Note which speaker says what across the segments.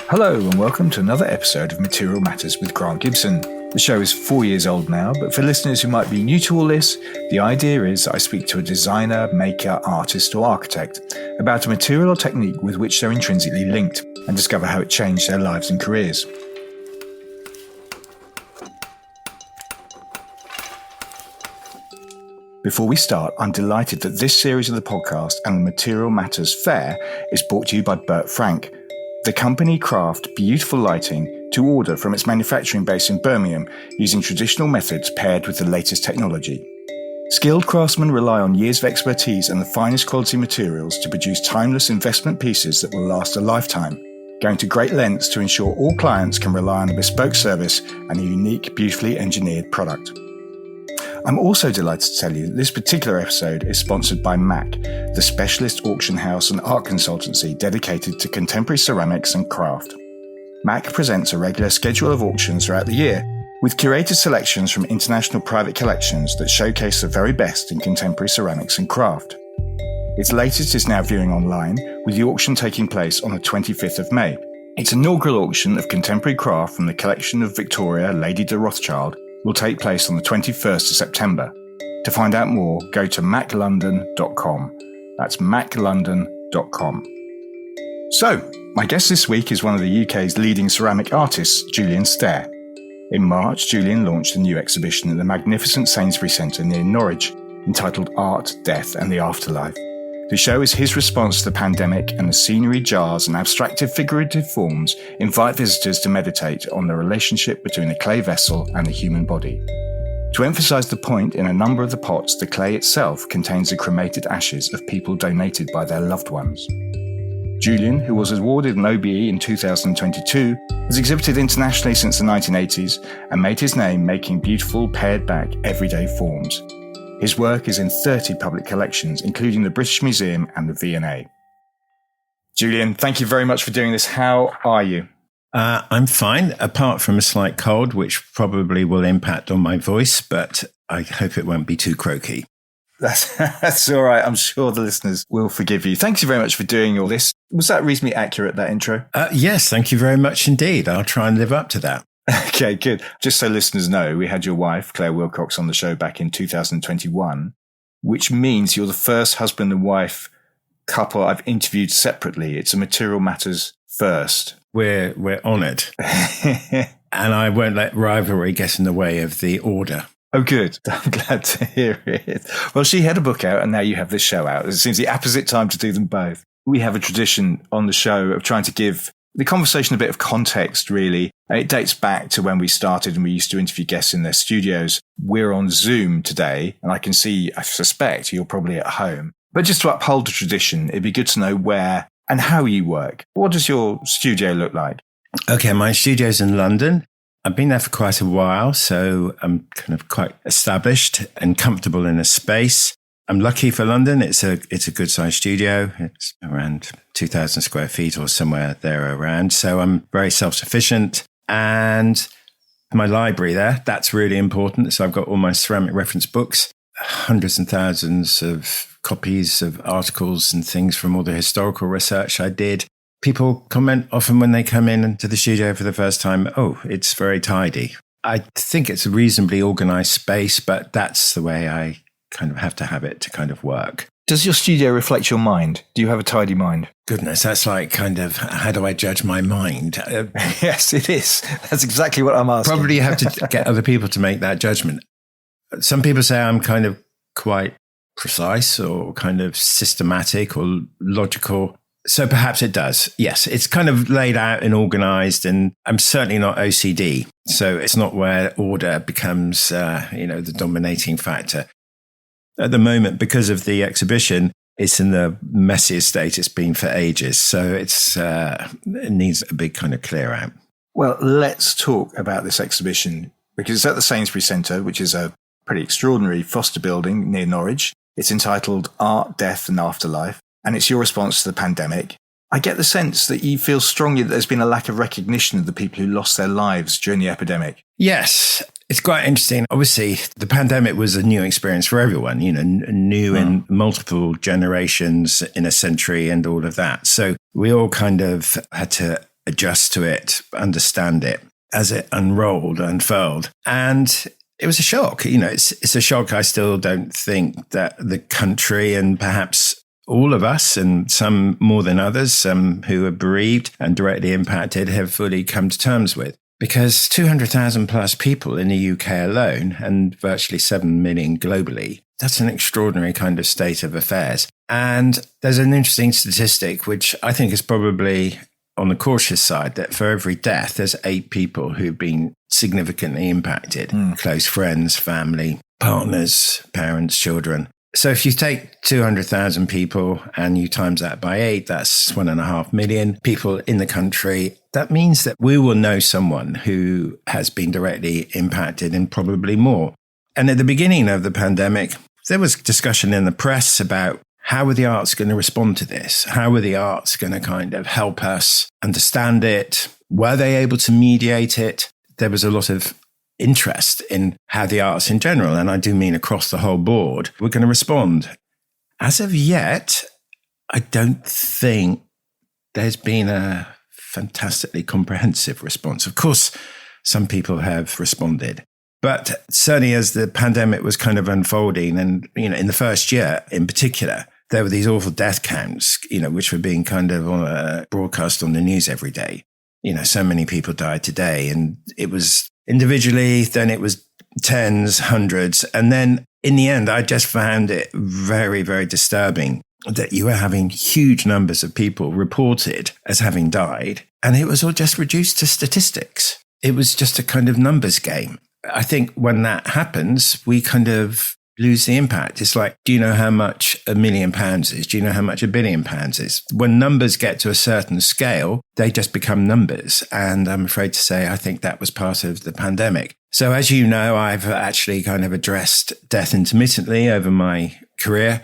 Speaker 1: Hello and welcome to another episode of Material Matters with Grant Gibson. The show is 4 years old now, but for listeners who might be new to all this, the idea is that I speak to a designer, maker, artist or architect about a material or technique with which they're intrinsically linked and discover how it changed their lives and careers. Before we start, I'm delighted that this series of the podcast and the Material Matters Fair is brought to you by Burt Frank. The company craft beautiful lighting to order from its manufacturing base in Birmingham using traditional methods paired with the latest technology. Skilled craftsmen rely on years of expertise and the finest quality materials to produce timeless investment pieces that will last a lifetime, going to great lengths to ensure all clients can rely on a bespoke service and a unique, beautifully engineered product. I'm also delighted to tell you that this particular episode is sponsored by MAC, the specialist auction house and art consultancy dedicated to contemporary ceramics and craft. MAC presents a regular schedule of auctions throughout the year, with curated selections from international private collections that showcase the very best in contemporary ceramics and craft. Its latest is now viewing online, with the auction taking place on the 25th of May. Its inaugural auction of contemporary craft from the collection of Victoria, Lady de Rothschild, will take place on the 21st of September. To find out more, go to maclondon.com. That's maclondon.com. So, my guest this week is one of the UK's leading ceramic artists, Julian Stair. In March, Julian launched a new exhibition at the magnificent Sainsbury Centre near Norwich, entitled Art, Death and the Afterlife. The show is his response to the pandemic, and the scenery, jars and abstractive figurative forms invite visitors to meditate on the relationship between the clay vessel and the human body. To emphasise the point, in a number of the pots, the clay itself contains the cremated ashes of people donated by their loved ones. Julian, who was awarded an OBE in 2022, has exhibited internationally since the 1980s and made his name making beautiful, pared-back, everyday forms. His work is in 30 public collections, including the British Museum and the V&A. Julian, thank you very much for doing this. How are you?
Speaker 2: I'm fine, apart from a slight cold, which probably will impact on my voice, but I hope it won't be too croaky.
Speaker 1: That's all right. I'm sure the listeners will forgive you. Thank you very much for doing all this. Was that reasonably accurate, that intro?
Speaker 2: Yes, thank you very much indeed. I'll try and live up to that.
Speaker 1: Okay, good. Just so listeners know, we had your wife, Claire Wilcox, on the show back in 2021, which means you're the first husband and wife couple I've interviewed separately. It's a Material Matters first.
Speaker 2: We're honoured. And I won't let rivalry get in the way of the order.
Speaker 1: Oh, good. I'm glad to hear it. Well, she had a book out and now you have this show out. It seems the opposite time to do them both. We have a tradition on the show of trying to give the conversation a bit of context, really. It dates back to when we started and we used to interview guests in their studios. We're on Zoom today, and I can see, I suspect you're probably at home. But just to uphold the tradition, it'd be good to know where and how you work. What does your studio look like?
Speaker 2: Okay, my studio's in London. I've been there for quite a while, so I'm kind of quite established and comfortable in a space. I'm lucky for London. It's a good sized studio. It's around 2,000 square feet or somewhere there around. So I'm very self-sufficient. And my library there, that's really important. So I've got all my ceramic reference books, hundreds and thousands of copies of articles and things from all the historical research I did. People comment often when they come into the studio for the first time, oh, it's very tidy. I think it's a reasonably organized space, but that's the way I kind of have to have it to kind of work.
Speaker 1: Does your studio reflect your mind? Do you have a tidy mind?
Speaker 2: Goodness, that's like kind of, how do I judge my mind?
Speaker 1: Yes, it is. That's exactly what I'm asking.
Speaker 2: Probably have to get other people to make that judgment. Some people say I'm kind of quite precise or kind of systematic or logical. So perhaps it does. Yes, it's kind of laid out and organized, and I'm certainly not OCD. So it's not where order becomes, the dominating factor. At the moment, because of the exhibition, it's in the messiest state it's been for ages. So it needs a big kind of clear out.
Speaker 1: Well, let's talk about this exhibition, because it's at the Sainsbury Centre, which is a pretty extraordinary foster building near Norwich. It's entitled Art, Death and Afterlife, and it's your response to the pandemic. I get the sense that you feel strongly that there's been a lack of recognition of the people who lost their lives during the epidemic.
Speaker 2: Yes, it's quite interesting. Obviously, the pandemic was a new experience for everyone, new in multiple generations in a century and all of that. So we all kind of had to adjust to it, understand it as it unfurled. And it was a shock. It's a shock. I still don't think that the country, and perhaps all of us, and some more than others, some who are bereaved and directly impacted, have fully come to terms with. Because 200,000 plus people in the UK alone, and virtually 7 million globally, that's an extraordinary kind of state of affairs. And there's an interesting statistic, which I think is probably on the cautious side, that for every death, there's 8 people who've been significantly impacted. Close friends, family, partners, parents, children. So if you take 200,000 people and you times that by 8, that's 1.5 million people in the country. That means that we will know someone who has been directly impacted, and probably more. And at the beginning of the pandemic, there was discussion in the press about how were the arts going to respond to this? How were the arts going to kind of help us understand it? Were they able to mediate it? There was a lot of interest in how the arts in general, and I do mean across the whole board, were going to respond. As of yet, I don't think there's been a fantastically comprehensive response. Of course, some people have responded. But certainly as the pandemic was kind of unfolding, and, in the first year in particular, there were these awful death counts, which were being kind of broadcast on the news every day. So many people died today, and it was individually, then it was tens, hundreds. And then in the end, I just found it very, very disturbing that you were having huge numbers of people reported as having died. And it was all just reduced to statistics. It was just a kind of numbers game. I think when that happens, we kind of lose the impact. It's like, do you know how much £1 million is? Do you know how much £1 billion is? When numbers get to a certain scale, they just become numbers. And I'm afraid to say, I think that was part of the pandemic. So as you know, I've actually kind of addressed death intermittently over my career,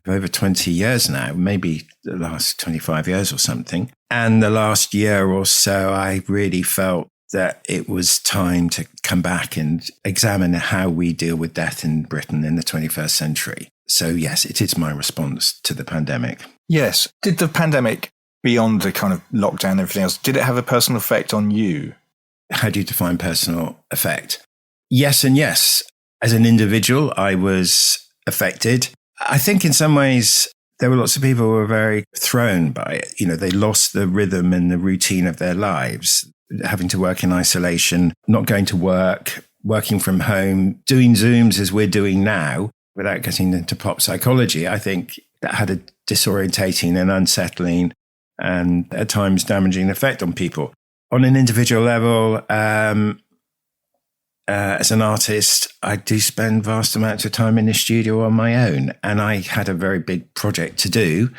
Speaker 2: over 20 years now, maybe the last 25 years or something. And the last year or so, I really felt that it was time to come back and examine how we deal with death in Britain in the 21st century. So yes, it is my response to the pandemic.
Speaker 1: Yes. Did the pandemic, beyond the kind of lockdown and everything else, did it have a personal effect on you?
Speaker 2: How do you define personal effect? Yes and yes. As an individual, I was affected. I think in some ways, there were lots of people who were very thrown by it. They lost the rhythm and the routine of their lives, having to work in isolation, not going to work, working from home, doing Zooms as we're doing now, without getting into pop psychology. I think that had a disorientating and unsettling and at times damaging effect on people. On an individual level, as an artist, I do spend vast amounts of time in the studio on my own, and I had a very big project to do.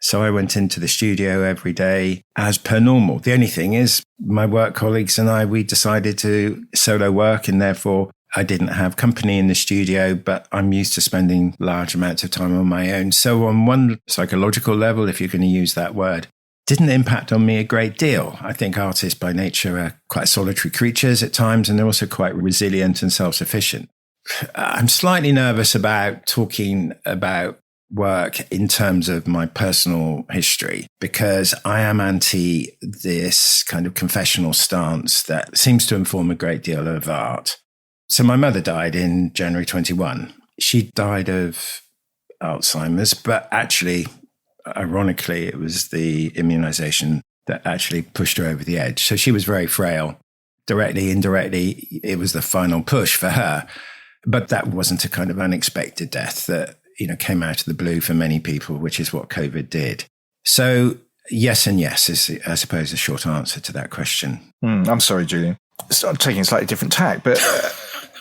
Speaker 2: So I went into the studio every day as per normal. The only thing is my work colleagues and I, we decided to solo work, and therefore I didn't have company in the studio, but I'm used to spending large amounts of time on my own. So on one psychological level, if you're going to use that word, didn't impact on me a great deal. I think artists by nature are quite solitary creatures at times, and they're also quite resilient and self-sufficient. I'm slightly nervous about talking about work in terms of my personal history, because I am anti this kind of confessional stance that seems to inform a great deal of art. So my mother died in January 21. She died of Alzheimer's, but actually, ironically, it was the immunization that actually pushed her over the edge. So she was very frail. Directly, indirectly, it was the final push for her. But that wasn't a kind of unexpected death that, came out of the blue for many people, which is what COVID did. So yes and yes is, I suppose, a short answer to that question.
Speaker 1: I'm sorry, Julian. I'm taking a slightly different tack, but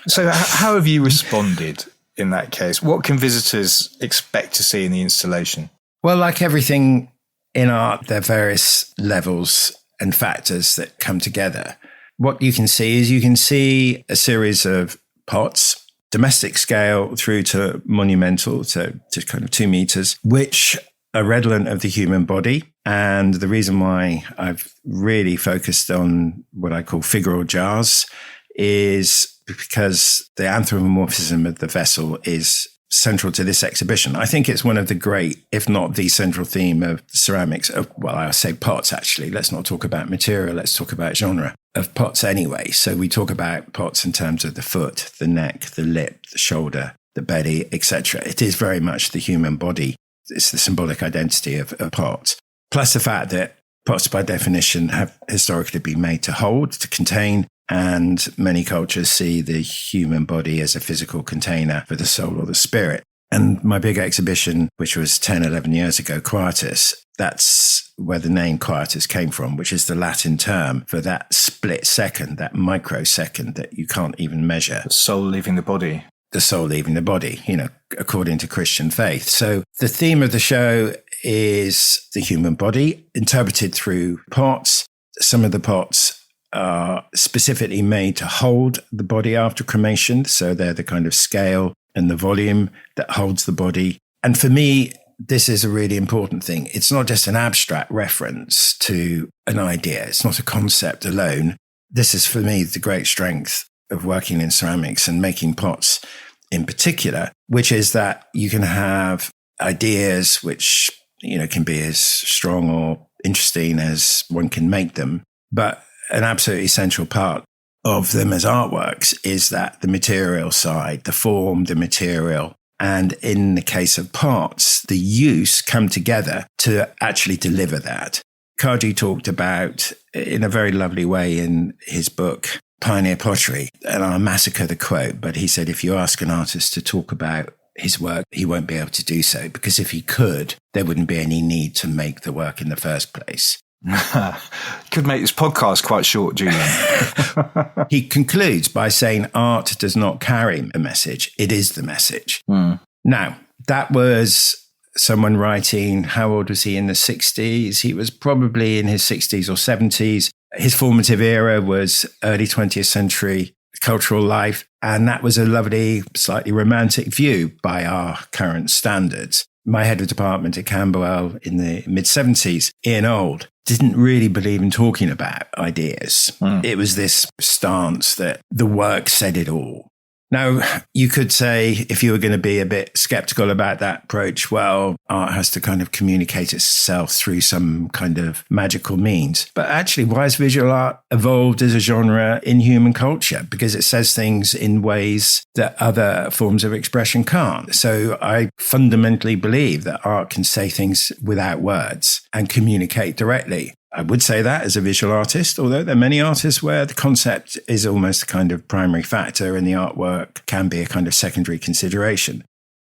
Speaker 1: so how have you responded in that case? What can visitors expect to see in the installation?
Speaker 2: Well, like everything in art, there are various levels and factors that come together. What you can see a series of pots, domestic scale through to monumental, to kind of 2 meters, which are redolent of the human body. And the reason why I've really focused on what I call figural jars is because the anthropomorphism of the vessel is central to this exhibition. I think it's one of the great, if not the central theme of ceramics, I'll say pots actually. Let's not talk about material, let's talk about genre of pots anyway. So we talk about pots in terms of the foot, the neck, the lip, the shoulder, the belly, etc. It is very much the human body. It's the symbolic identity of pots. Plus the fact that pots by definition have historically been made to hold, to contain, and many cultures see the human body as a physical container for the soul or the spirit. And my big exhibition, which was 10, 11 years ago, Quietus, that's where the name Quietus came from, which is the Latin term for that split second, that microsecond that you can't even measure.
Speaker 1: The soul leaving the body.
Speaker 2: The soul leaving the body, according to Christian faith. So the theme of the show is the human body interpreted through pots. Some of the pots are specifically made to hold the body after cremation. So they're the kind of scale and the volume that holds the body. And for me, this is a really important thing. It's not just an abstract reference to an idea. It's not a concept alone. This is, for me, the great strength of working in ceramics and making pots in particular, which is that you can have ideas which, can be as strong or interesting as one can make them. But an absolutely essential part of them as artworks is that the material side, the form, the material, and in the case of pots, the use come together to actually deliver that. Kaji talked about, in a very lovely way in his book, Pioneer Pottery, and I'll massacre the quote, but he said, if you ask an artist to talk about his work, he won't be able to do so, because if he could, there wouldn't be any need to make the work in the first place.
Speaker 1: Could make this podcast quite short, Julian.
Speaker 2: He concludes by saying art does not carry a message, it is the message. Now, that was someone writing, how old was he, in the 60s? He was probably in his 60s or 70s. His formative era was early 20th century cultural life, and that was a lovely, slightly romantic view by our current standards. My head of department at Camberwell in the mid-70s, Ian Old, didn't really believe in talking about ideas. It was this stance that the work said it all. Now, you could say, if you were going to be a bit skeptical about that approach, well, art has to kind of communicate itself through some kind of magical means. But actually, why has visual art evolved as a genre in human culture? Because it says things in ways that other forms of expression can't. So I fundamentally believe that art can say things without words and communicate directly. I would say that as a visual artist, although there are many artists where the concept is almost a kind of primary factor and the artwork can be a kind of secondary consideration.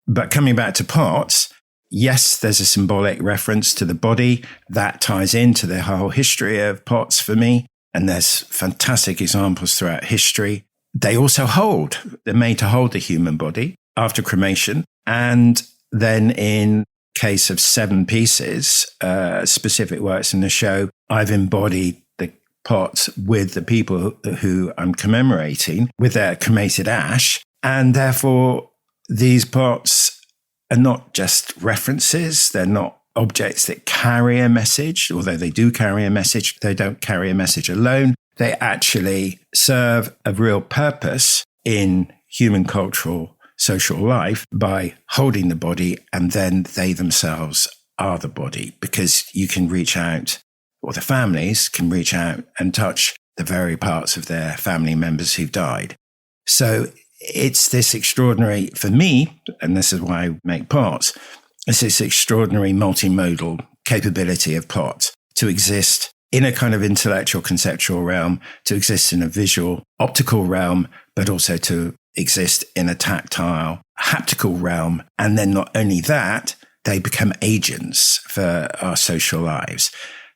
Speaker 2: But coming back to pots, yes, there's a symbolic reference to the body that ties into the whole history of pots for me. And there's fantastic examples throughout history. They also hold. They're made to hold the human body after cremation. And then in case of 7 pieces, specific works in the show, I've embodied the pots with the people who I'm commemorating with their cremated ash. And therefore, these pots are not just references. They're not objects that carry a message, although they do carry a message. They don't carry a message alone. They actually serve a real purpose in human cultural social life by holding the body, and then they themselves are the body, because you can reach out, or the families can reach out and touch the very parts of their family members who've died. So it's this extraordinary, for me, and this is why I make pots, it's this extraordinary multimodal capability of pots to exist in a kind of intellectual conceptual realm, to exist in a visual optical realm, but also to exist in a tactile haptical realm. And then not only that, they become agents for our social lives.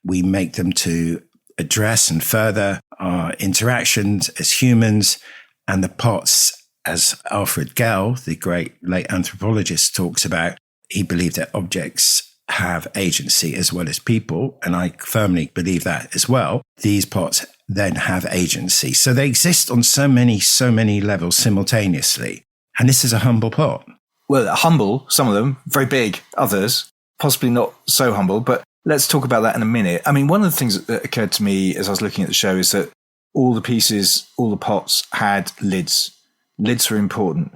Speaker 2: We make them to address and further our interactions as humans. And the pots, as Alfred Gell, the great late anthropologist, talks about, he believed that objects have agency as well as people. And I firmly believe that as well. These pots then have agency. So they exist on so many levels simultaneously. And this is a humble pot.
Speaker 1: Well, humble, some of them, very big, others, possibly not so humble, but let's talk about that in a minute. I mean, one of the things that occurred to me as I was looking at the show is that all the pieces, all the pots had lids. Lids were important.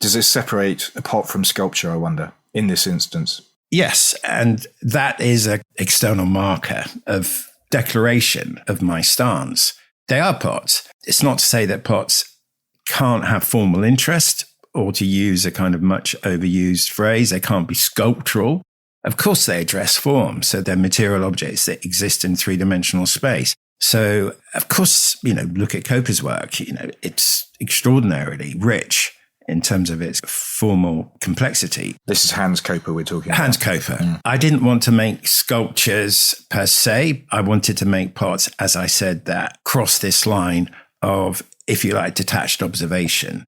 Speaker 1: Does this separate a pot from sculpture, I wonder, in this instance?
Speaker 2: Yes, and that is an external marker of declaration of my stance. They are pots. It's not to say that pots can't have formal interest, or to use a kind of much overused phrase, they can't be sculptural. Of course, they address form. So they're material objects that exist in three-dimensional space. So, of course, look at Coper's work. It's extraordinarily rich in terms of its formal complexity.
Speaker 1: This is Hans Coper we're talking about.
Speaker 2: Hans Coper. I didn't want to make sculptures per se. I wanted to make pots, as I said, that cross this line of, if you like, detached observation,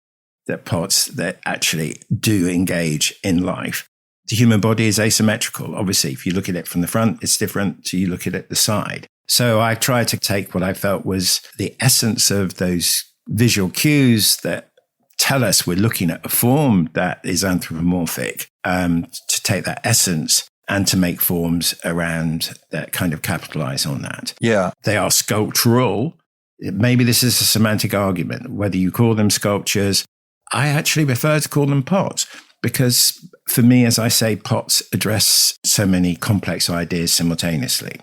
Speaker 2: that pots that actually do engage in life. The human body is asymmetrical. Obviously, if you look at it from the front, it's different to you look at it the side. So I tried to take what I felt was the essence of those visual cues that tell us we're looking at a form that is anthropomorphic, to take that essence and to make forms around that kind of capitalize on that.
Speaker 1: Yeah.
Speaker 2: They are sculptural. Maybe this is a semantic argument, whether you call them sculptures. I actually prefer to call them pots because for me, as I say, pots address so many complex ideas simultaneously.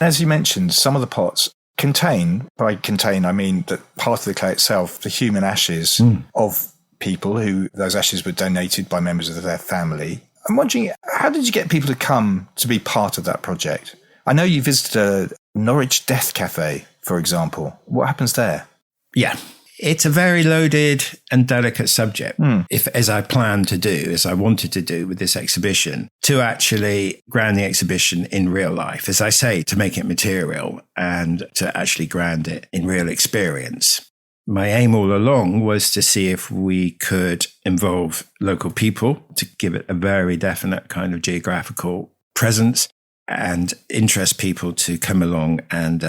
Speaker 1: As you mentioned, some of the pots by contain, I mean that part of the clay itself, the human ashes of people who those ashes were donated by members of their family. I'm wondering, how did you get people to come to be part of that project? I know you visited a Norwich Death Cafe, for example. What happens there?
Speaker 2: Yeah. It's a very loaded and delicate subject. If, as I planned to do, as I wanted to do with this exhibition, to actually ground the exhibition in real life, as I say, to make it material and to actually ground it in real experience. My aim all along was to see if we could involve local people to give it a very definite kind of geographical presence and interest people to come along and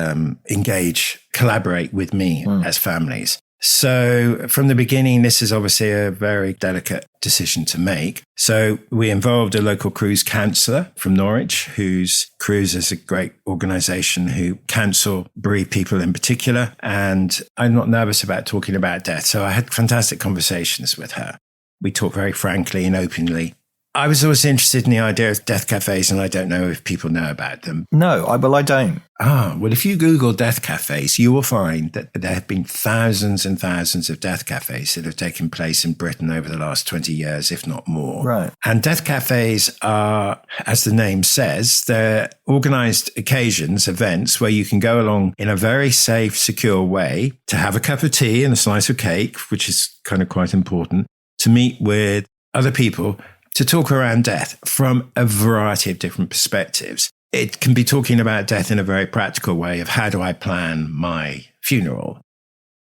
Speaker 2: engage, collaborate with me as families. So from the beginning, this is obviously a very delicate decision to make. So we involved a local cruise counsellor from Norwich, whose cruise is a great organisation who counsel bereaved people in particular. And I'm not nervous about talking about death. So I had fantastic conversations with her. We talked very frankly and openly. I was always interested in the idea of death cafes, and I don't know if people know about them.
Speaker 1: No, I don't.
Speaker 2: Well, if you Google death cafes, you will find that there have been thousands and thousands of death cafes that have taken place in Britain over the last 20 years, if not more.
Speaker 1: Right.
Speaker 2: And death cafes are, as the name says, they're organised occasions, events where you can go along in a very safe, secure way to have a cup of tea and a slice of cake, which is kind of quite important, to meet with other people, to talk around death from a variety of different perspectives. It can be talking about death in a very practical way of how do I plan my funeral?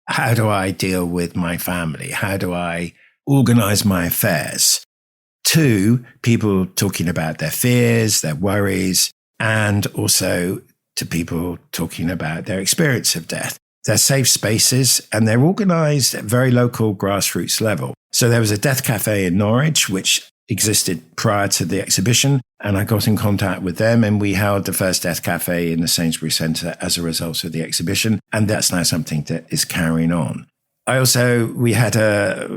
Speaker 2: How do I deal with my family? How do I organize my affairs? To people talking about their fears, their worries, and also to people talking about their experience of death. They're safe spaces and they're organized at very local grassroots level. So there was a death cafe in Norwich, which existed prior to the exhibition, and I got in contact with them and we held the first death cafe in the Sainsbury's Centre as a result of the exhibition, and that's now something that is carrying on. We had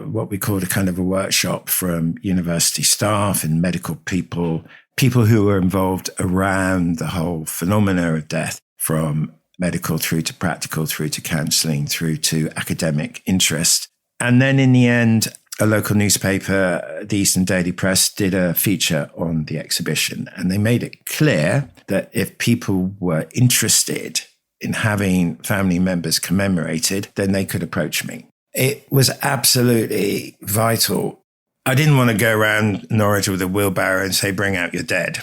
Speaker 2: what we called a kind of a workshop from university staff and medical people who were involved around the whole phenomena of death, from medical through to practical, through to counselling, through to academic interest. And then in the end, a local newspaper, the Eastern Daily Press, did a feature on the exhibition, and they made it clear that if people were interested in having family members commemorated, then they could approach me. It was absolutely vital. I didn't want to go around Norwich with a wheelbarrow and say, bring out your dead.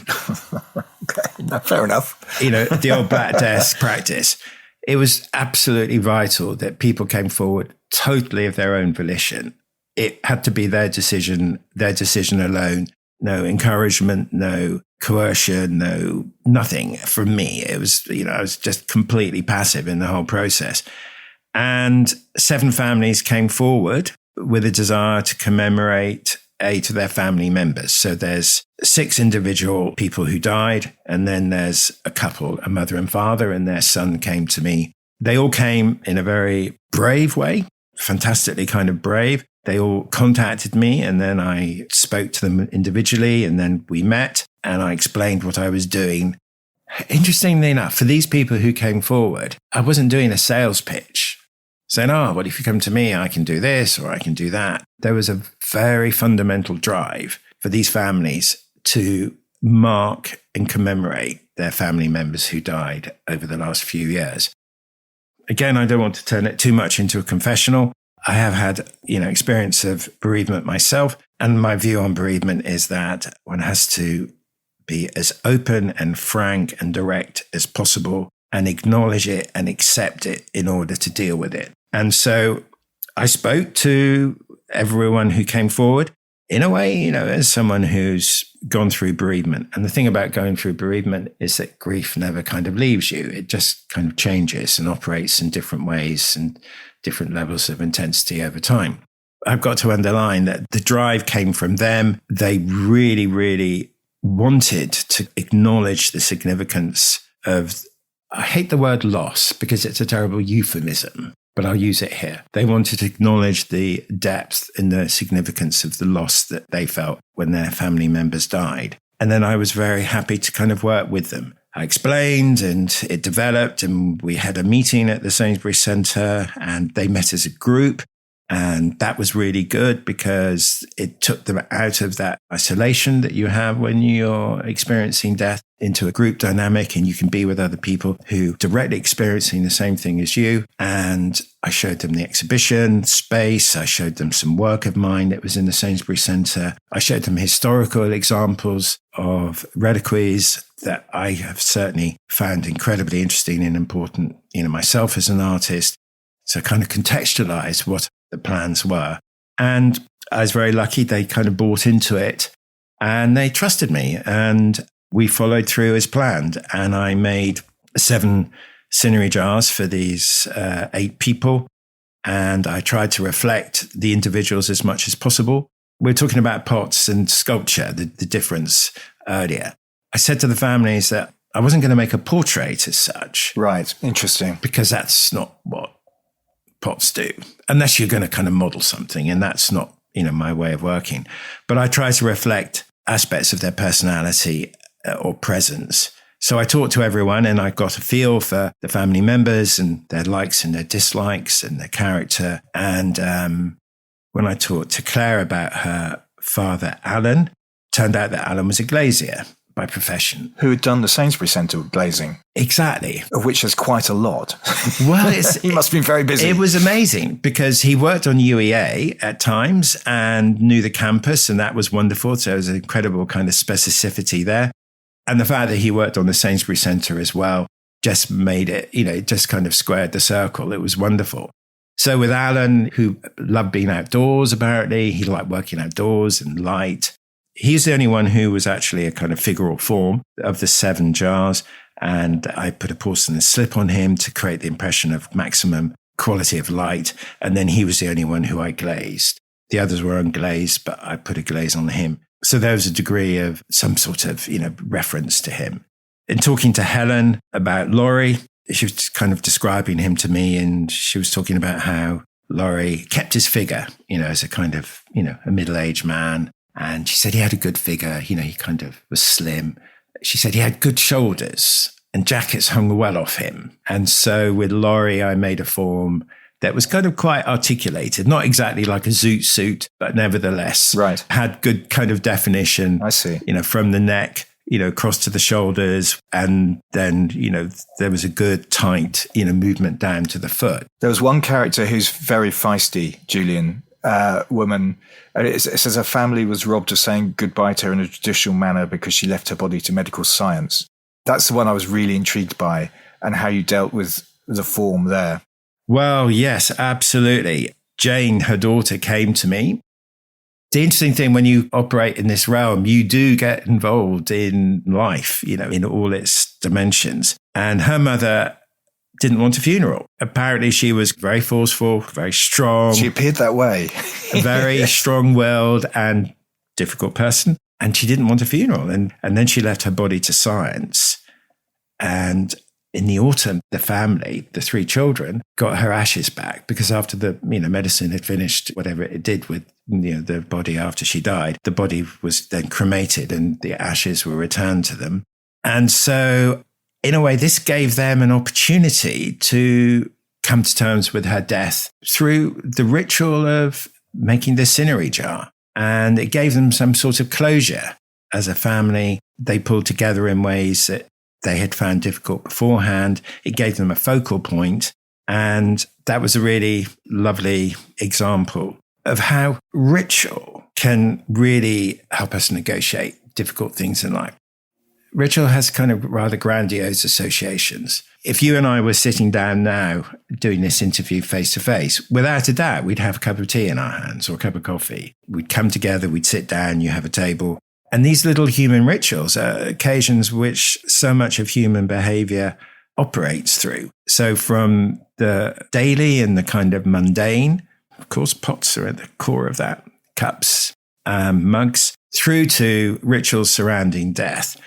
Speaker 1: Okay, no, fair enough.
Speaker 2: The old Black Death practice. It was absolutely vital that people came forward totally of their own volition. It had to be their decision alone. No encouragement, no coercion, nothing from me. It was, I was just completely passive in the whole process. And 7 families came forward with a desire to commemorate 8 of their family members. So there's 6 individual people who died, and then there's a couple, a mother and father, and their son came to me. They all came in a very brave way, fantastically kind of brave. They all contacted me, and then I spoke to them individually, and then we met and I explained what I was doing. Interestingly enough, for these people who came forward, I wasn't doing a sales pitch saying, well, if you come to me, I can do this or I can do that. There was a very fundamental drive for these families to mark and commemorate their family members who died over the last few years. Again, I don't want to turn it too much into a confessional. I have had, experience of bereavement myself, and my view on bereavement is that one has to be as open and frank and direct as possible and acknowledge it and accept it in order to deal with it. And so I spoke to everyone who came forward in a way, as someone who's gone through bereavement. And the thing about going through bereavement is that grief never kind of leaves you. It just kind of changes and operates in different ways and different levels of intensity over time. I've got to underline that the drive came from them. They really, really wanted to acknowledge the significance of, I hate the word loss because it's a terrible euphemism, but I'll use it here. They wanted to acknowledge the depth and the significance of the loss that they felt when their family members died. And then I was very happy to kind of work with them. I explained and it developed, and we had a meeting at the Sainsbury's Centre and they met as a group. And that was really good because it took them out of that isolation that you have when you're experiencing death into a group dynamic, and you can be with other people who are directly experiencing the same thing as you. And I showed them the exhibition space. I showed them some work of mine that was in the Sainsbury's Centre. I showed them historical examples of reliquaries that I have certainly found incredibly interesting and important, myself as an artist. So kind of contextualize what the plans were. And I was very lucky. They kind of bought into it and they trusted me, and we followed through as planned. And I made 7 cinerary jars for these 8 people. And I tried to reflect the individuals as much as possible. We're talking about pots and sculpture, the difference earlier. I said to the families that I wasn't going to make a portrait as such.
Speaker 1: Right. Interesting.
Speaker 2: Because that's not what pots do, unless you're going to kind of model something. And that's not, my way of working. But I try to reflect aspects of their personality or presence. So I talked to everyone and I got a feel for the family members and their likes and their dislikes and their character. And when I talked to Claire about her father, Alan, turned out that Alan was a glazier by profession.
Speaker 1: Who had done the Sainsbury's Centre glazing.
Speaker 2: Exactly.
Speaker 1: Of which there's quite a lot.
Speaker 2: Well,
Speaker 1: he must have been very busy.
Speaker 2: It was amazing because he worked on UEA at times and knew the campus, and that was wonderful. So there was an incredible kind of specificity there. And the fact that he worked on the Sainsbury's Centre as well just made it, it just kind of squared the circle. It was wonderful. So with Alan, who loved being outdoors, apparently, he liked working outdoors and light. He's the only one who was actually a kind of figure or form of the 7 jars. And I put a porcelain slip on him to create the impression of maximum quality of light. And then he was the only one who I glazed. The others were unglazed, but I put a glaze on him. So there was a degree of some sort of, reference to him. In talking to Helen about Laurie, she was kind of describing him to me, and she was talking about how Laurie kept his figure, as a kind of, a middle-aged man. And she said he had a good figure, he kind of was slim. She said he had good shoulders and jackets hung well off him. And so with Laurie, I made a form that was kind of quite articulated, not exactly like a zoot suit, but nevertheless had good kind of definition.
Speaker 1: I see.
Speaker 2: From the neck, across to the shoulders. And then, there was a good tight, movement down to the foot.
Speaker 1: There was one character who's very feisty, Julian, woman. It says her family was robbed of saying goodbye to her in a traditional manner because she left her body to medical science. That's the one I was really intrigued by, and how you dealt with the form there.
Speaker 2: Well, yes, absolutely. Jane, her daughter, came to me. The interesting thing when you operate in this realm, you do get involved in life, in all its dimensions. And her mother didn't want a funeral. Apparently she was very forceful, very strong.
Speaker 1: She appeared that way.
Speaker 2: A very strong-willed and difficult person. And she didn't want a funeral. And then she left her body to science. And in the autumn, the family, the 3 children, got her ashes back because after the medicine had finished whatever it did with the body after she died, the body was then cremated and the ashes were returned to them. And so, in a way, this gave them an opportunity to come to terms with her death through the ritual of making the cinerary jar. And it gave them some sort of closure. As a family, they pulled together in ways that they had found difficult beforehand. It gave them a focal point. And that was a really lovely example of how ritual can really help us negotiate difficult things in life. Ritual has kind of rather grandiose associations. If you and I were sitting down now doing this interview face to face, without a doubt, we'd have a cup of tea in our hands or a cup of coffee. We'd come together, we'd sit down, you have a table. And these little human rituals are occasions which so much of human behavior operates through. So from the daily and the kind of mundane, of course, pots are at the core of that, cups, mugs, through to rituals surrounding death.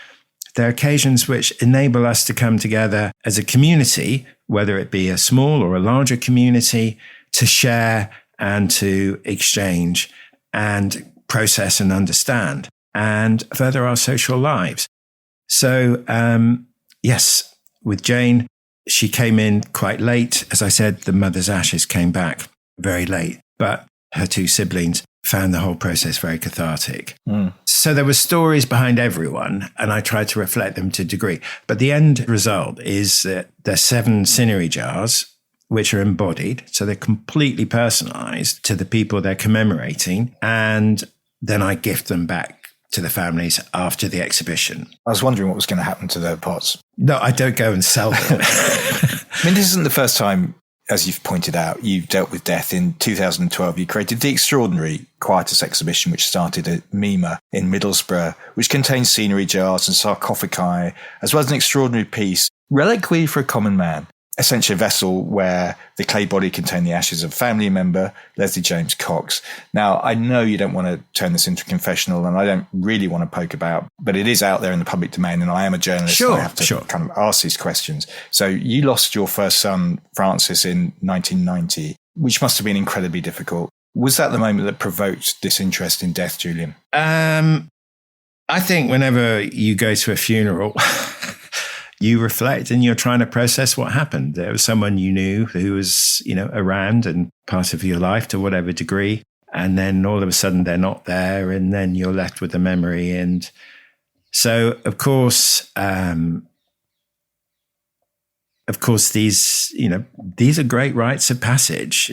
Speaker 2: There are occasions which enable us to come together as a community, whether it be a small or a larger community, to share and to exchange and process and understand and further our social lives. So, yes, with Jane, she came in quite late. As I said, the mother's ashes came back very late, but her 2 siblings found the whole process very cathartic. So there were stories behind everyone, and I tried to reflect them to a degree. But the end result is that there's 7 cinerary jars, which are embodied. So they're completely personalized to the people they're commemorating. And then I gift them back to the families after the exhibition.
Speaker 1: I was wondering what was going to happen to their pots.
Speaker 2: No, I don't go and sell them.
Speaker 1: I mean, this isn't the first time, as you've pointed out, you've dealt with death. In 2012, you created the extraordinary Quietus exhibition, which started at MIMA in Middlesbrough, which contains scenery jars and sarcophagi, as well as an extraordinary piece, Reliquary for a Common Man, essentially a vessel where the clay body contained the ashes of a family member, Leslie James Cox. Now, I know you don't want to turn this into a confessional, and I don't really want to poke about, but it is out there in the public domain, and I am a journalist.
Speaker 2: Sure,
Speaker 1: and I have to kind of ask these questions. So you lost your first son, Francis, in 1990, which must have been incredibly difficult. Was that the moment that provoked this interest in death, Julian?
Speaker 2: I think whenever you go to a funeral, you reflect and you're trying to process what happened. There was someone you knew who was, around and part of your life to whatever degree. And then all of a sudden they're not there. And then you're left with the memory. And so, of course, these are great rites of passage,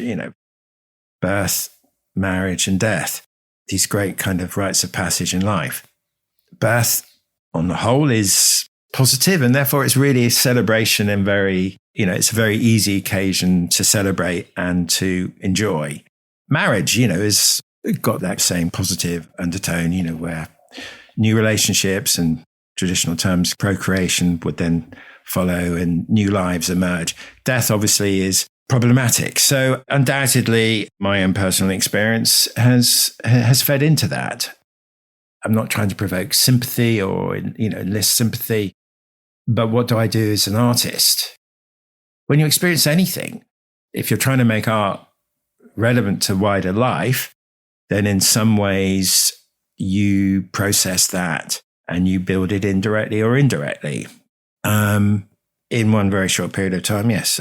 Speaker 2: birth, marriage and death, these great kind of rites of passage in life. Birth on the whole is positive, and therefore it's really a celebration and it's a very easy occasion to celebrate and to enjoy. Marriage, has got that same positive undertone, where new relationships and traditional terms, procreation would then follow and new lives emerge. Death obviously is problematic. So undoubtedly my own personal experience has fed into that. I'm not trying to provoke sympathy or, enlist sympathy. But what do I do as an artist? When you experience anything, if you're trying to make art relevant to wider life, then in some ways you process that and you build it indirectly or indirectly. In one very short period of time, yes,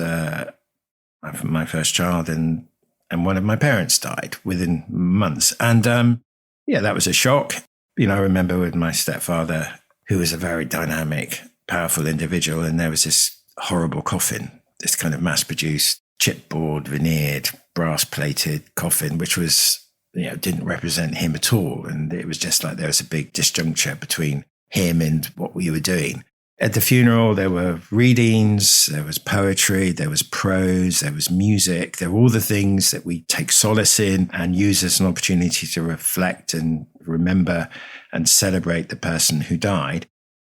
Speaker 2: my first child and one of my parents died within months. And that was a shock. I remember with my stepfather, who was a very dynamic, powerful individual, and there was this horrible coffin, this kind of mass-produced chipboard, veneered, brass-plated coffin, which was, didn't represent him at all. And it was just like there was a big disjuncture between him and what we were doing. At the funeral, there were readings, there was poetry, there was prose, there was music. There were all the things that we take solace in and use as an opportunity to reflect and remember and celebrate the person who died.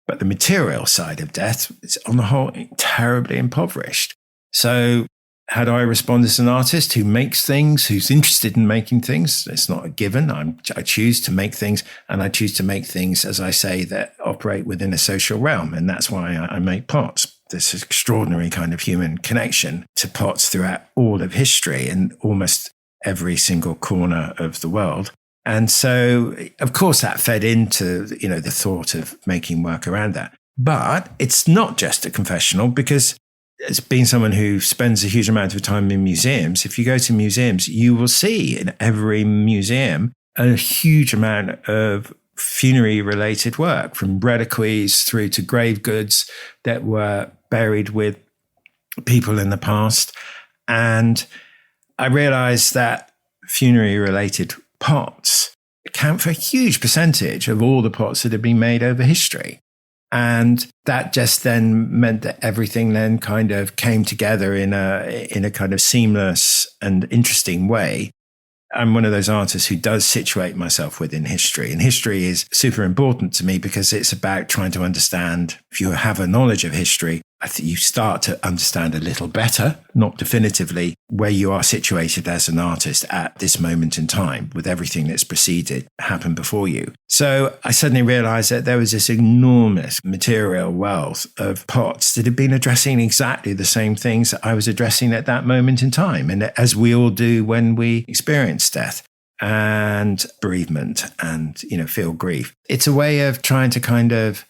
Speaker 2: But the material side of death is, on the whole, terribly impoverished. So how do I respond as an artist who makes things, who's interested in making things? It's not a given. I choose to make things, and I choose to make things, as I say, that operate within a social realm. And that's why I make pots. this extraordinary kind of human connection to pots throughout all of history and almost every single corner of the world. And so, of course, that fed into, the thought of making work around that. But it's not just a confessional, because as being someone who spends a huge amount of time in museums, if you go to museums, you will see in every museum a huge amount of funerary-related work, from reliquaries through to grave goods that were buried with people in the past. And I realized that funerary-related pots account for a huge percentage of all the pots that have been made over history. And that just then meant that everything then kind of came together in a kind of seamless and interesting way. I'm one of those artists who does situate myself within history. And history is super important to me because it's about trying to understand. If you have a knowledge of history, I think you start to understand a little better, not definitively, where you are situated as an artist at this moment in time with everything that's preceded, happened before you. So I suddenly realized that there was this enormous material wealth of pots that had been addressing exactly the same things that I was addressing at that moment in time. And as we all do when we experience death and bereavement and, feel grief. It's a way of trying to kind of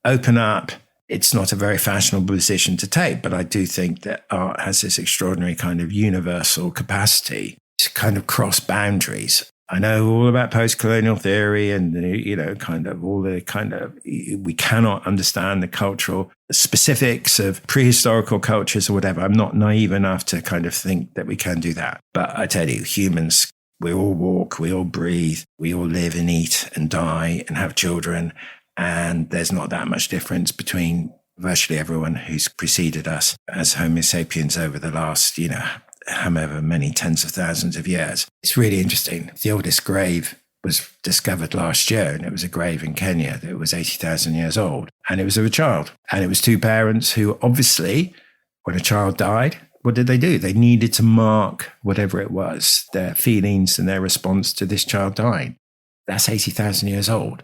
Speaker 2: open up. It's not a very fashionable position to take, but I do think that art has this extraordinary kind of universal capacity to kind of cross boundaries. I know all about post-colonial theory and, kind of all the kind of, we cannot understand the cultural specifics of prehistorical cultures or whatever. I'm not naive enough to kind of think that we can do that. But I tell you, humans, we all walk, we all breathe, we all live and eat and die and have children. And there's not that much difference between virtually everyone who's preceded us as Homo sapiens over the last, however many tens of thousands of years. It's really interesting. The oldest grave was discovered last year, and it was a grave in Kenya that was 80,000 years old. And it was of a child. And it was two parents who obviously, when a child died, what did they do? They needed to mark whatever it was, their feelings and their response to this child dying. That's 80,000 years old.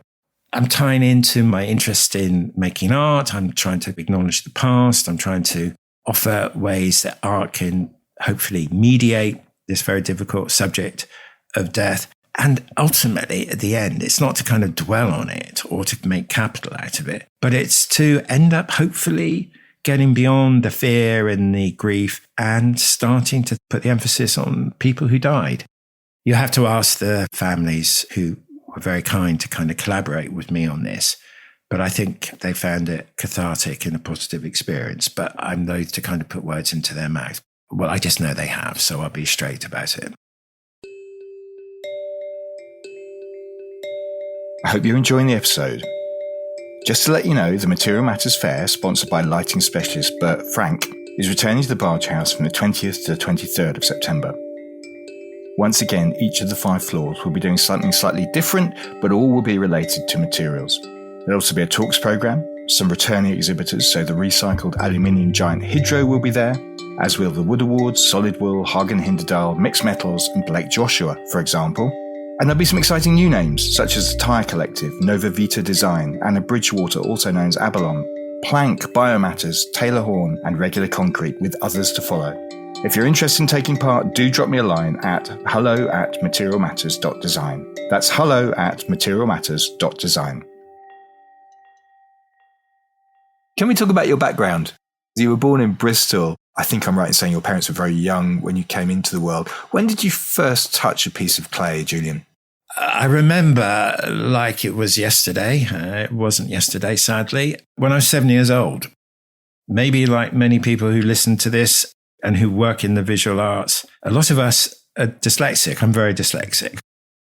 Speaker 2: I'm tying into my interest in making art. I'm trying to acknowledge the past. I'm trying to offer ways that art can hopefully mediate this very difficult subject of death. And ultimately, at the end, it's not to kind of dwell on it or to make capital out of it, but it's to end up hopefully getting beyond the fear and the grief and starting to put the emphasis on people who died. You have to ask the families who were very kind to kind of collaborate with me on this. But I think they found it cathartic and a positive experience. But I'm loath to kind of put words into their mouth. Well, I just know they have, so I'll be straight about it.
Speaker 1: I hope you're enjoying the episode. Just to let you know, the Material Matters Fair, sponsored by lighting specialist Bert Frank, is returning to the Barge House from the 20th to the 23rd of September. Once again, each of the 5 floors will be doing something slightly different, but all will be related to materials. There'll also be a talks programme, some returning exhibitors, so the recycled aluminium giant Hydro will be there, as will the Wood Awards, Solid Wool, Hagen Hinderdal, Mixed Metals and Blake Joshua, for example. And there'll be some exciting new names, such as the Tyre Collective, Nova Vita Design, Anna Bridgewater, also known as Abalon, Plank, Biomatters, Taylor Horn and Regular Concrete, with others to follow. If you're interested in taking part, do drop me a line at hello@materialmatters.design. That's hello@materialmatters.design. Can we talk about your background? You were born in Bristol. I think I'm right in saying your parents were very young when you came into the world. When did you first touch a piece of clay, Julian?
Speaker 2: I remember like it was yesterday. It wasn't yesterday, sadly. When I was 7 years old, maybe like many people who listen to this and who work in the visual arts, a lot of us are dyslexic. I'm very dyslexic.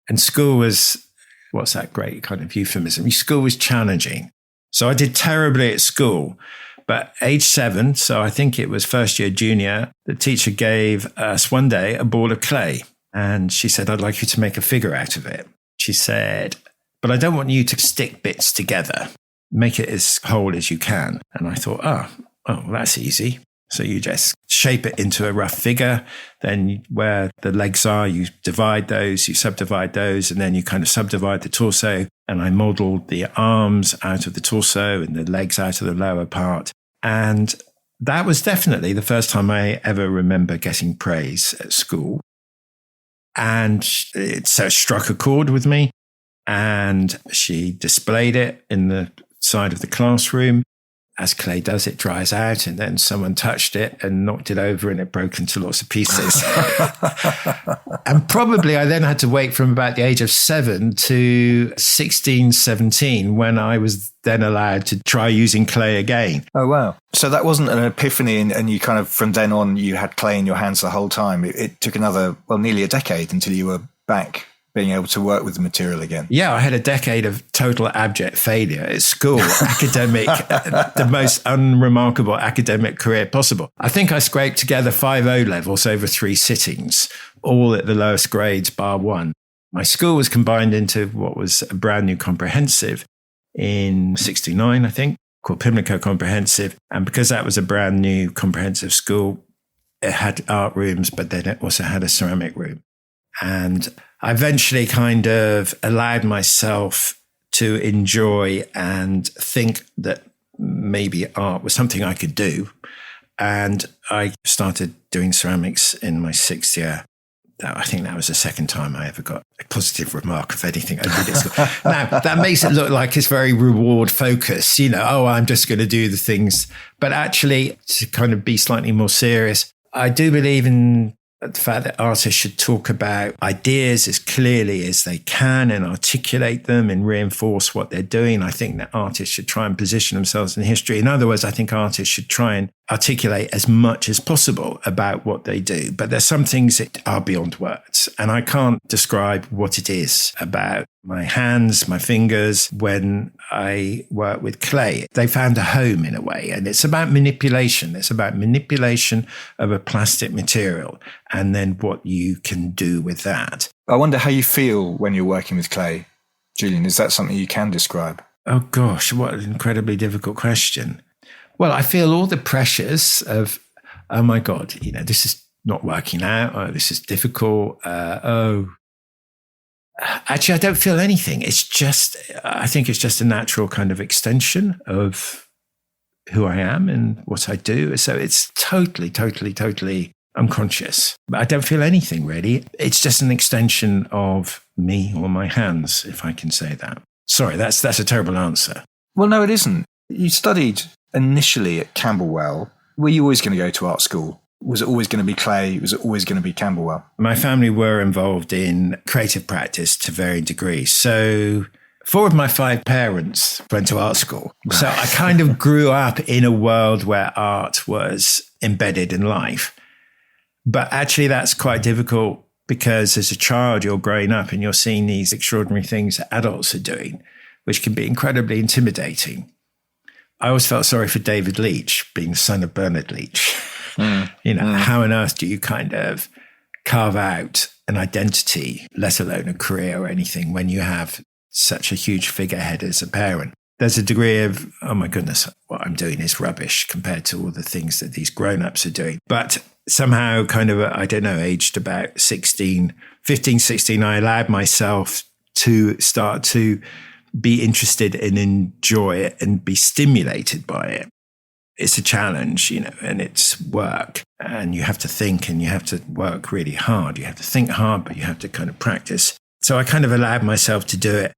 Speaker 2: And school was, what's that great kind of euphemism? School was challenging. So I did terribly at school. But age 7, so I think it was first year junior, the teacher gave us one day a ball of clay. And she said, I'd like you to make a figure out of it. She said, but I don't want you to stick bits together. Make it as whole as you can. And I thought, oh, well, that's easy. So you just shape it into a rough figure. Then where the legs are, you divide those, you subdivide those, and then you kind of subdivide the torso. And I modeled the arms out of the torso and the legs out of the lower part. And that was definitely the first time I ever remember getting praise at school. And it struck a chord with me. And she displayed it in the side of the classroom. As clay does, it dries out, and then someone touched it and knocked it over and it broke into lots of pieces. And probably I then had to wait from about the age of 7 to 16, 17, when I was then allowed to try using clay again.
Speaker 1: Oh, wow. So that wasn't an epiphany and you kind of, from then on, you had clay in your hands the whole time. It took nearly a decade until you were back being able to work with the material again.
Speaker 2: Yeah, I had a decade of total abject failure at school, academic, the most unremarkable academic career possible. I think I scraped together 5 O-levels over 3 sittings, all at the lowest grades bar 1. My school was combined into what was a brand new comprehensive in 69, I think, called Pimlico Comprehensive. And because that was a brand new comprehensive school, it had art rooms, but then it also had a ceramic room. And I eventually kind of allowed myself to enjoy and think that maybe art was something I could do. And I started doing ceramics in my 6th year. I think that was the second time I ever got a positive remark of anything I did at school. Now, that makes it look like it's very reward focused, I'm just going to do the things. But actually, to kind of be slightly more serious, I do believe in the fact that artists should talk about ideas as clearly as they can and articulate them and reinforce what they're doing. I think that artists should try and position themselves in history. In other words, I think artists should try and articulate as much as possible about what they do. But there's some things that are beyond words. And I can't describe what it is about my hands, my fingers, when I work with clay. They found a home in a way. And it's about manipulation. It's about manipulation of a plastic material and then what you can do with that.
Speaker 1: I wonder how you feel when you're working with clay. Julian, is that something you can describe?
Speaker 2: Oh gosh, what an incredibly difficult question. Well, I feel all the pressures of, oh my God, this is not working out. Oh, this is difficult. Actually, I don't feel anything. I think it's just a natural kind of extension of who I am and what I do. So it's totally, totally, totally unconscious. But I don't feel anything really. It's just an extension of me or my hands, if I can say that. Sorry, that's a terrible answer.
Speaker 1: Well, no, it isn't. You studied initially at Camberwell. Were you always going to go to art school? Was it always going to be clay? Was it always going to be Camberwell?
Speaker 2: My family were involved in creative practice to varying degrees. So 4 of my 5 parents went to art school. Right. So I kind of grew up in a world where art was embedded in life. But actually that's quite difficult because as a child, you're growing up and you're seeing these extraordinary things that adults are doing, which can be incredibly intimidating. I always felt sorry for David Leach, being the son of Bernard Leach. How on earth do you kind of carve out an identity, let alone a career or anything, when you have such a huge figurehead as a parent? There's a degree of, oh my goodness, what I'm doing is rubbish compared to all the things that these grown-ups are doing. But somehow kind of, aged about 15, 16, I allowed myself to start to be interested and enjoy it and be stimulated by it. It's a challenge, and it's work, and you have to think and you have to work really hard. You have to think hard, but you have to kind of practice. So I kind of allowed myself to do it.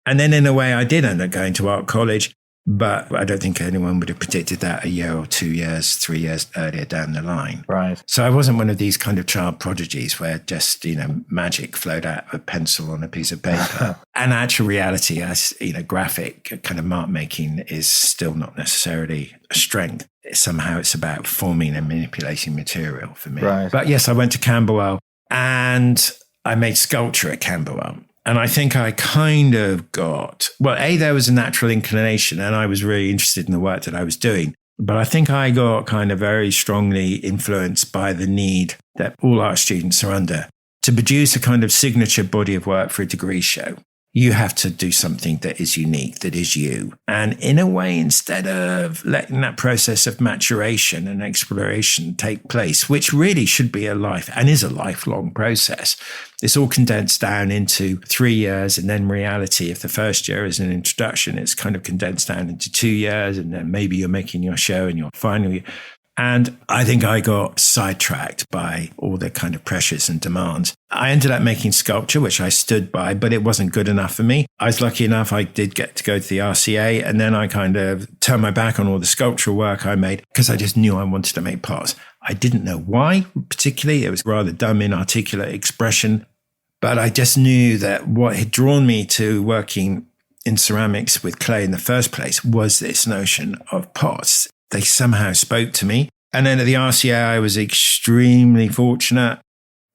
Speaker 2: And then in a way I did end up going to art college, but I don't think anyone would have predicted that a year or 2 years, 3 years earlier down the line.
Speaker 1: Right.
Speaker 2: So I wasn't one of these kind of child prodigies where just, magic flowed out of a pencil on a piece of paper. And actual reality, as graphic kind of mark making is still not necessarily a strength. Somehow it's about forming and manipulating material for me.
Speaker 1: Right.
Speaker 2: But yes, I went to Camberwell and I made sculpture at Camberwell. And I think I kind of got, there was a natural inclination and I was really interested in the work that I was doing. But I think I got kind of very strongly influenced by the need that all art students are under to produce a kind of signature body of work for a degree show. You have to do something that is unique, that is you. And in a way, instead of letting that process of maturation and exploration take place, which really should be a life and is a lifelong process, it's all condensed down into 3 years. And then reality, if the first year is an introduction, it's kind of condensed down into 2 years. And then maybe you're making your show and your final year. And I think I got sidetracked by all the kind of pressures and demands. I ended up making sculpture, which I stood by, but it wasn't good enough for me. I was lucky enough, I did get to go to the RCA, and then I kind of turned my back on all the sculptural work I made because I just knew I wanted to make pots. I didn't know why particularly. It was rather dumb, inarticulate expression, but I just knew that what had drawn me to working in ceramics with clay in the first place was this notion of pots. They somehow spoke to me. And then at the RCA, I was extremely fortunate.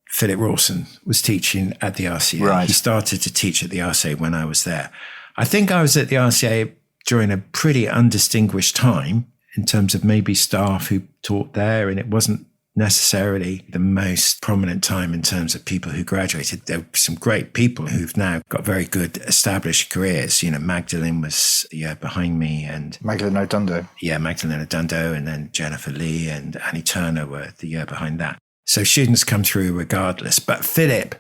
Speaker 2: Philip Rawson was teaching at the RCA.
Speaker 1: Right.
Speaker 2: He started to teach at the RCA when I was there. I think I was at the RCA during a pretty undistinguished time in terms of maybe staff who taught there, and it wasn't necessarily the most prominent time in terms of people who graduated. There were some great people who've now got very good established careers. You know, Magdalene was the year behind me, and
Speaker 1: Magdalene O'Dundo.
Speaker 2: Yeah, Magdalene O'Dundo, and then Jennifer Lee and Annie Turner were the year behind that. So students come through regardless. But Philip,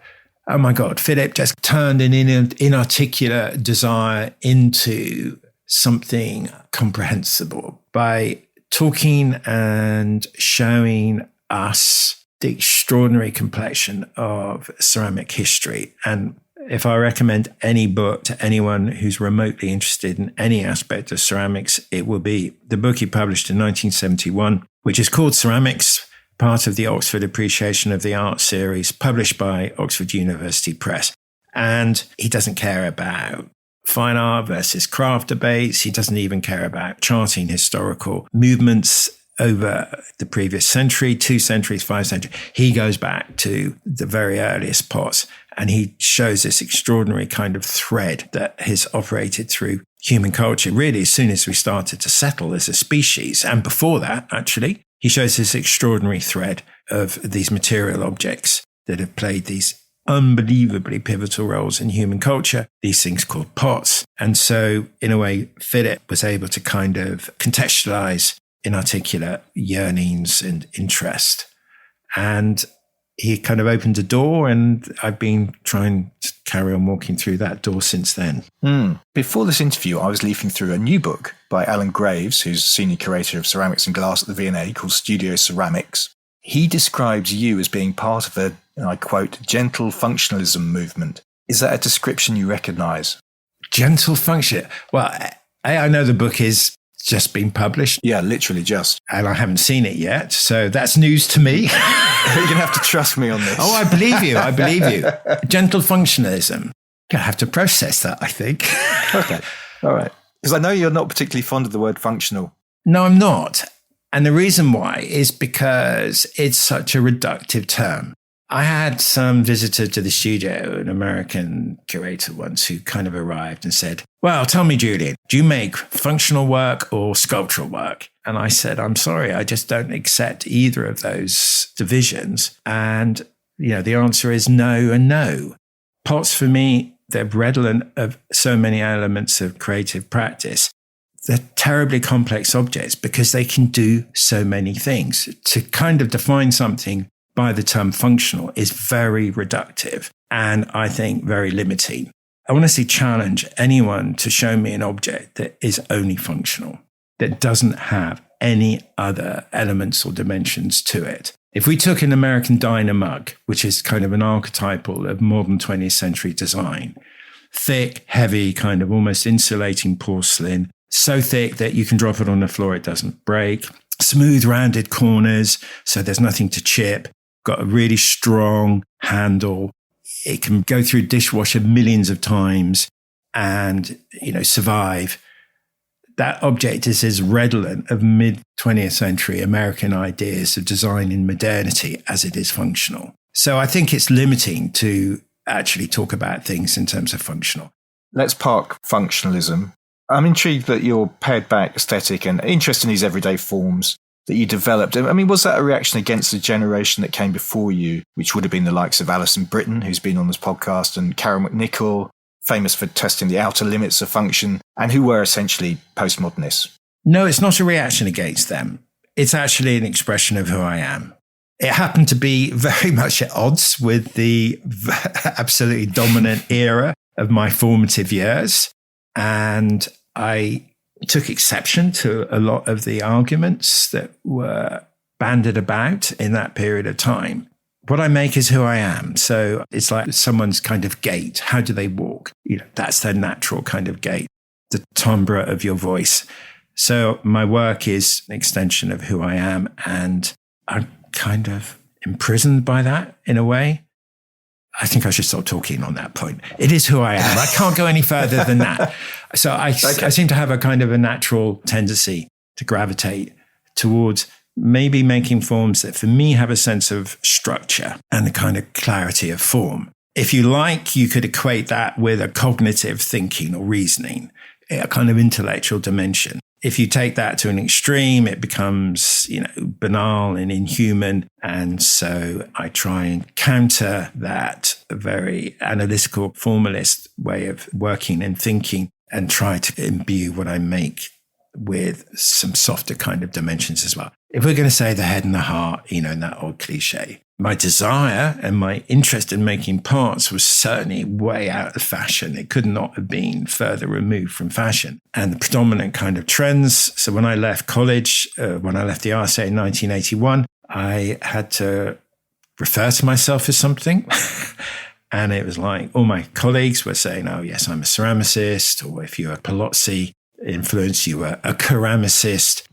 Speaker 2: oh my God, Philip just turned an inarticulate desire into something comprehensible by talking and showing us the extraordinary complexion of ceramic history. And if I recommend any book to anyone who's remotely interested in any aspect of ceramics, it will be the book he published in 1971, which is called Ceramics, part of the Oxford Appreciation of the Art series, published by Oxford University Press. And he doesn't care about fine art versus craft debates. He doesn't even care about charting historical movements over the previous century, 2 centuries, 5 centuries. He goes back to the very earliest pots, and he shows this extraordinary kind of thread that has operated through human culture, really, as soon as we started to settle as a species. And before that, actually, he shows this extraordinary thread of these material objects that have played these unbelievably pivotal roles in human culture, these things called pots. And so, in a way, Philip was able to kind of contextualize inarticulate yearnings and interest. And he kind of opened a door, and I've been trying to carry on walking through that door since then.
Speaker 1: Before this interview, I was leafing through a new book by Alan Graves, who's Senior Curator of Ceramics and Glass at the V&A, called Studio Ceramics. He describes you as being part of a, and I quote, gentle functionalism movement. Is that a description you recognise?
Speaker 2: Gentle function. Well, I know the book is just been published.
Speaker 1: Yeah, literally just.
Speaker 2: And I haven't seen it yet. So that's news to me.
Speaker 1: You're going to have to trust me on this.
Speaker 2: Oh, I believe you. I believe you. Gentle functionalism. I have to process that, I think.
Speaker 1: Okay. All right. Because I know you're not particularly fond of the word functional.
Speaker 2: No, I'm not. And the reason why is because it's such a reductive term. I had some visitor to the studio, an American curator once, who kind of arrived and said, well, tell me, Julian, do you make functional work or sculptural work? And I said, I'm sorry, I just don't accept either of those divisions. And, you know, the answer is no and no. Pots, for me, they're redolent of so many elements of creative practice. They're terribly complex objects because they can do so many things. To kind of define something by the term functional is very reductive and I think very limiting. I honestly challenge anyone to show me an object that is only functional, that doesn't have any other elements or dimensions to it. If we took an American diner mug, which is kind of an archetypal of modern 20th century design, thick, heavy, kind of almost insulating porcelain, so thick that you can drop it on the floor, it doesn't break, smooth rounded corners, so there's nothing to chip, got a really strong handle. It can go through dishwasher millions of times and, you know, survive. That object is as redolent of mid-20th century American ideas of design in modernity as it is functional. So I think it's limiting to actually talk about things in terms of functional.
Speaker 1: Let's park functionalism. I'm intrigued that your pared back aesthetic and interest in these everyday forms that you developed. I mean, was that a reaction against the generation that came before you, which would have been the likes of Alison Britton, who's been on this podcast, and Carol McNichol, famous for testing the outer limits of function and who were essentially postmodernists?
Speaker 2: No, it's not a reaction against them. It's actually an expression of who I am. It happened to be very much at odds with the absolutely dominant era of my formative years. And I took exception to a lot of the arguments that were bandied about in that period of time. What I make is who I am. So it's like someone's kind of gait. How do they walk? That's their natural kind of gait, the timbre of your voice. So my work is an extension of who I am, and I'm kind of imprisoned by that in a way. I think I should stop talking on that point. It is who I am. I can't go any further than that. So I seem to have a kind of a natural tendency to gravitate towards maybe making forms that for me have a sense of structure and a kind of clarity of form. If you like, you could equate that with a cognitive thinking or reasoning, a kind of intellectual dimension. If you take that to an extreme, it becomes, banal and inhuman. And so I try and counter that very analytical, formalist way of working and thinking and try to imbue what I make with some softer kind of dimensions as well. If we're going to say the head and the heart, in that old cliche, my desire and my interest in making parts was certainly way out of fashion. It could not have been further removed from fashion. And the predominant kind of trends. So when I left college, when I left the RSA in 1981, I had to refer to myself as something. And it was like all my colleagues were saying, oh, yes, I'm a ceramicist. Or if you're a Palazzi influence, you were a ceramicist.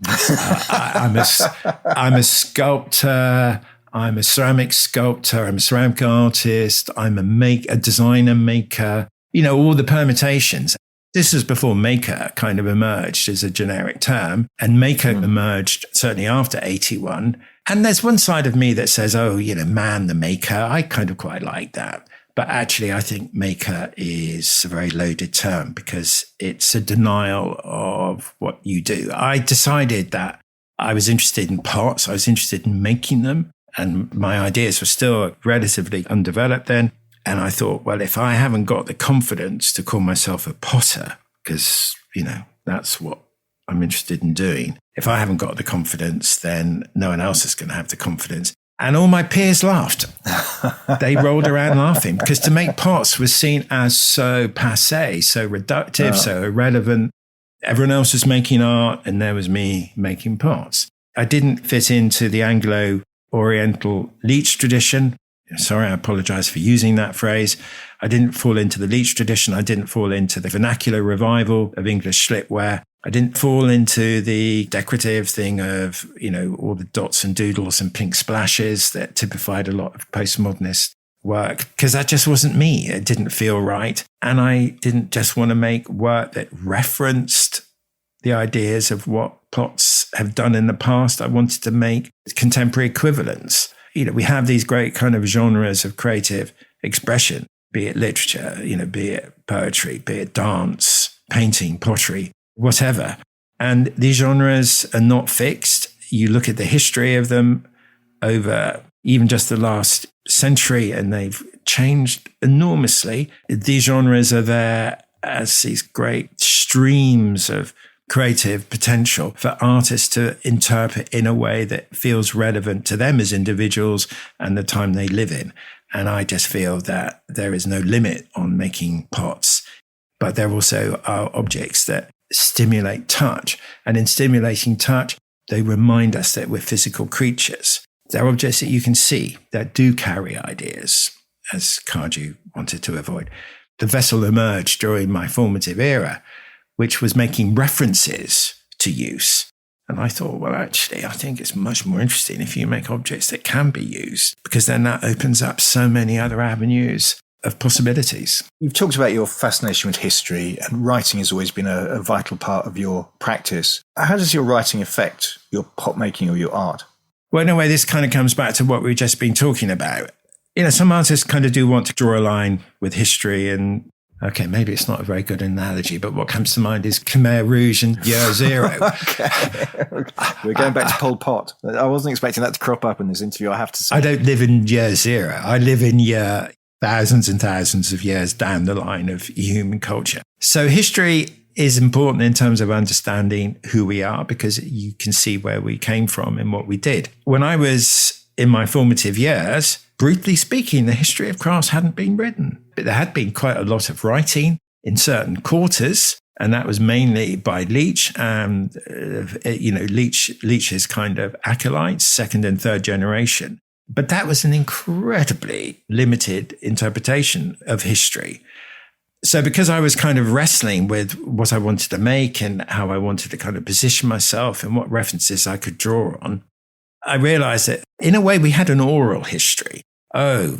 Speaker 2: I'm a sculptor. I'm a ceramic sculptor. I'm a ceramic artist. I'm a designer maker. All the permutations. This is before maker kind of emerged as a generic term, and maker emerged certainly after 81. And there's one side of me that says, oh, man, the maker. I kind of quite like that. But actually, I think maker is a very loaded term because it's a denial of what you do. I decided that I was interested in parts. I was interested in making them. And my ideas were still relatively undeveloped then. And I thought, well, if I haven't got the confidence to call myself a potter, because, that's what I'm interested in doing. If I haven't got the confidence, then no one else is going to have the confidence. And all my peers laughed. They rolled around laughing because to make pots was seen as so passé, so reductive, so irrelevant. Everyone else was making art and there was me making pots. I didn't fit into the Anglo-Oriental Leech tradition. Sorry, I apologize for using that phrase. I didn't fall into the Leech tradition. I didn't fall into the vernacular revival of English slipware. I didn't fall into the decorative thing of, all the dots and doodles and pink splashes that typified a lot of postmodernist work, because that just wasn't me. It didn't feel right. And I didn't just want to make work that referenced the ideas of what pots have done in the past. I wanted to make contemporary equivalents. We have these great kind of genres of creative expression, be it literature, be it poetry, be it dance, painting, pottery, whatever. And these genres are not fixed. You look at the history of them over even just the last century, and they've changed enormously. These genres are there as these great streams of creative potential for artists to interpret in a way that feels relevant to them as individuals and the time they live in. And I just feel that there is no limit on making pots, but there also are objects that stimulate touch. And in stimulating touch, they remind us that we're physical creatures. They're objects that you can see that do carry ideas, as Cardew wanted to avoid. The vessel emerged during my formative era, which was making references to use. And I thought, well, actually, I think it's much more interesting if you make objects that can be used, because then that opens up so many other avenues of possibilities.
Speaker 1: You've talked about your fascination with history, and writing has always been a vital part of your practice. How does your writing affect your pot making or your art?
Speaker 2: Well, in a way, this kind of comes back to what we've just been talking about. Some artists kind of do want to draw a line with history, and okay, maybe it's not a very good analogy, but what comes to mind is Khmer Rouge and Year Zero.
Speaker 1: Okay. We're going back to Pol Pot. I wasn't expecting that to crop up in this interview, I have to say.
Speaker 2: I don't live in Year Zero. I live in Year thousands and thousands of years down the line of human culture. So history is important in terms of understanding who we are, because you can see where we came from and what we did. When I was in my formative years, brutally speaking, the history of crafts hadn't been written. But there had been quite a lot of writing in certain quarters, and that was mainly by Leach and, Leach's kind of acolytes, second and third generation. But that was an incredibly limited interpretation of history. So because I was kind of wrestling with what I wanted to make and how I wanted to kind of position myself and what references I could draw on, I realized that in a way we had an oral history. Oh,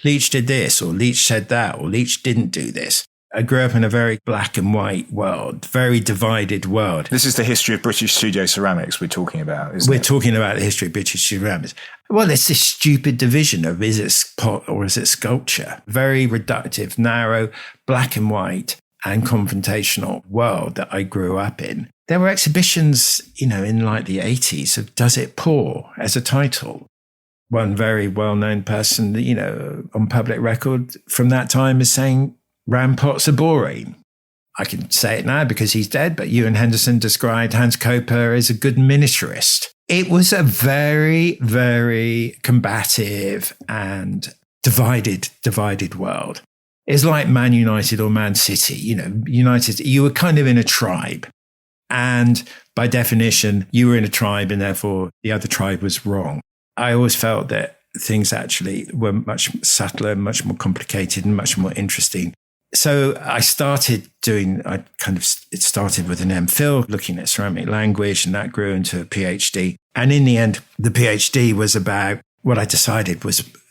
Speaker 2: Leach did this, or Leach said that, or Leach didn't do this. I grew up in a very black and white world, very divided world.
Speaker 1: This is the history of British studio ceramics we're talking about, isn't it?
Speaker 2: We're talking about the history of British ceramics. Well, it's this stupid division of is it pot or is it sculpture? Very reductive, narrow, black and white and confrontational world that I grew up in. There were exhibitions, in like the 80s of Does It Pour as a title. One very well-known person, on public record from that time is saying, round pots are boring. I can say it now because he's dead, but Ewan Henderson described Hans Koper as a good miniaturist. It was a very, very combative and divided world. It's like Man United or Man City. United, you were kind of in a tribe. And by definition, you were in a tribe and therefore the other tribe was wrong. I always felt that things actually were much subtler, much more complicated and much more interesting. So I started it started with an MPhil looking at ceramic language, and that grew into a PhD. And in the end, the PhD was about what I decided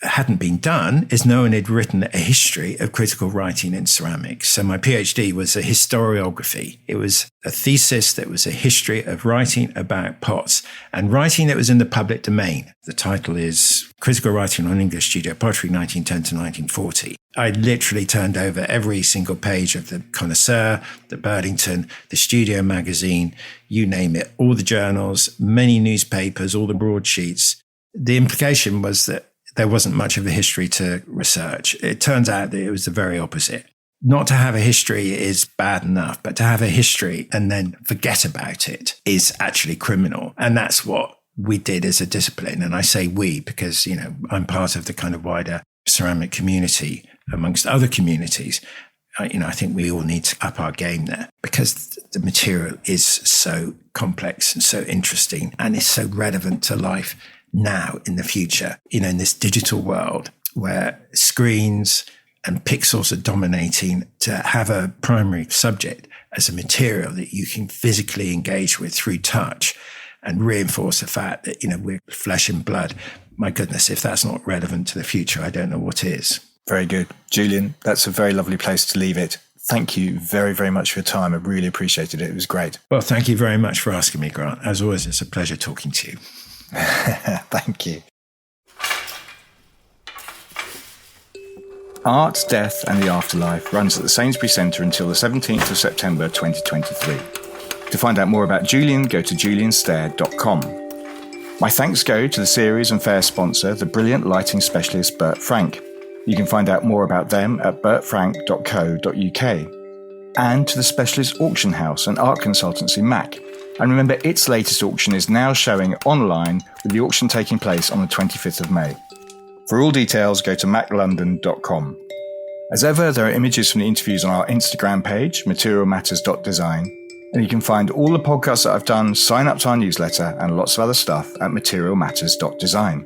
Speaker 2: hadn't been done is no one had written a history of critical writing in ceramics. So my PhD was a historiography. It was a thesis that was a history of writing about pots and writing that was in the public domain. The title is Critical Writing on English Studio Pottery, 1910 to 1940. I literally turned over every single page of the Connoisseur, the Burlington, the Studio magazine, you name it, all the journals, many newspapers, all the broadsheets. The implication was that there wasn't much of a history to research. It turns out that it was the very opposite. Not to have a history is bad enough, but to have a history and then forget about it is actually criminal. And that's what we did as a discipline. And I say we because, I'm part of the kind of wider ceramic community amongst other communities. I think we all need to up our game there because the material is so complex and so interesting and is so relevant to life now in the future, in this digital world where screens and pixels are dominating, to have a primary subject as a material that you can physically engage with through touch and reinforce the fact that, we're flesh and blood. My goodness, if that's not relevant to the future, I don't know what is.
Speaker 1: Very good. Julian, that's a very lovely place to leave it. Thank you very, very much for your time. I really appreciated it. It was great.
Speaker 2: Well, thank you very much for asking me, Grant. As always, it's a pleasure talking to you.
Speaker 1: Thank you. Art, Death and the Afterlife runs at the Sainsbury Centre until the 17th of September 2023. To find out more about Julian, go to julianstair.com. My thanks go to the series and fair sponsor, the brilliant lighting specialist Bert Frank. You can find out more about them at bertfrank.co.uk. And to the specialist auction house and art consultancy MAC. And remember, its latest auction is now showing online, with the auction taking place on the 25th of May. For all details, go to maclondon.com. As ever, there are images from the interviews on our Instagram page, materialmatters.design, and you can find all the podcasts that I've done, sign up to our newsletter, and lots of other stuff at materialmatters.design.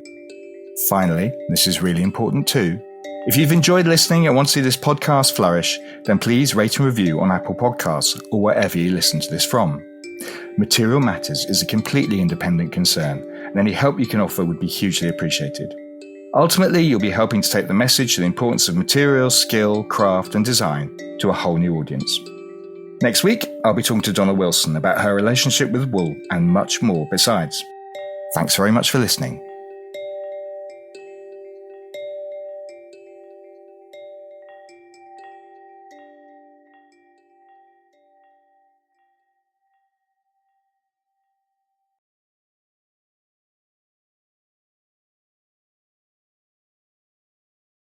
Speaker 1: Finally, this is really important too, if you've enjoyed listening and want to see this podcast flourish, then please rate and review on Apple Podcasts or wherever you listen to this from. Material Matters is a completely independent concern, and any help you can offer would be hugely appreciated. Ultimately, you'll be helping to take the message to the importance of materials, skill, craft and design to a whole new audience. Next week, I'll be talking to Donna Wilson about her relationship with wool and much more besides. Thanks very much for listening.